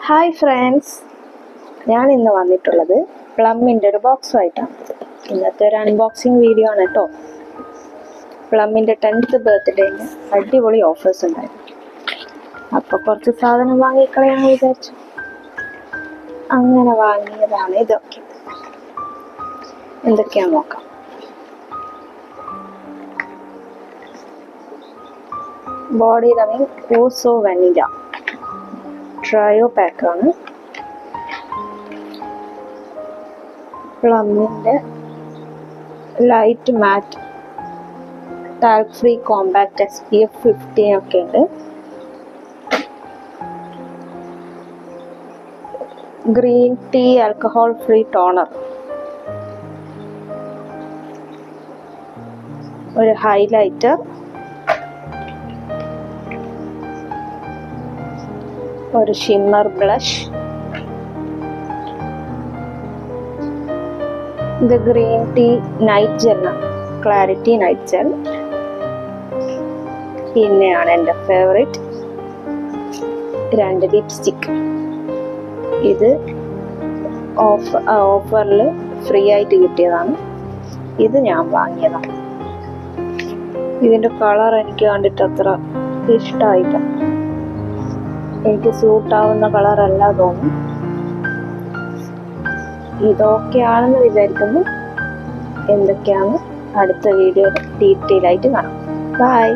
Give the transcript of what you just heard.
Hi friends, ഞാൻ ഇന്ന് വന്നിട്ടുള്ളത് പ്ലമ്മിൻ്റെ ഒരു ബോക്സുമായിട്ടാണ്. ഇന്നത്തെ ഒരു അൺബോക്സിങ് വീഡിയോ ആണ് കേട്ടോ. പ്ലമ്മിൻ്റെ 10th ബർത്ത്ഡേന് അടിപൊളി ഓഫേഴ്സ് ഉണ്ടായിരുന്നു. അപ്പോൾ കുറച്ച് സാധനം വാങ്ങിക്കളയാന്ന് വിചാരിച്ചു. അങ്ങനെ വാങ്ങിയതാണ് ഇതൊക്കെ. എന്തൊക്കെയാണെന്ന് നോക്കാം. ബോഡി ലവിങ് ഓസോ വനില ട്രയോ പാക്കാണ്. പ്ലമ്മിൻ്റെ light matte talc free compact SPF 15 ഒക്കെ ഉണ്ട്. Green tea alcohol free toner, ഒരു ഹൈലൈറ്റർ, ഒരു ഷിമ്മർ ബ്ലഷ്, ഇത് green tea night gel, clarity night gel. പിന്നെയാണ് എൻ്റെ ഫേവറേറ്റ് 2 ലിപ്സ്റ്റിക്. ഇത് ഓഫറിൽ ഫ്രീ ആയിട്ട് കിട്ടിയതാണ്. ഇത് ഞാൻ വാങ്ങിയതാണ്. ഇതിൻ്റെ കളർ എനിക്ക് കണ്ടിട്ട് അത്ര ഇഷ്ടമായില്ല. എനിക്ക് സൂട്ടാവുന്ന കളറല്ല തോന്നും. ഇതൊക്കെയാണെന്ന് വിചാരിക്കുന്നു. എന്തൊക്കെയാണ് അടുത്ത വീഡിയോ ഡീറ്റെയിൽ ആയിട്ട് കാണാം. ബൈ.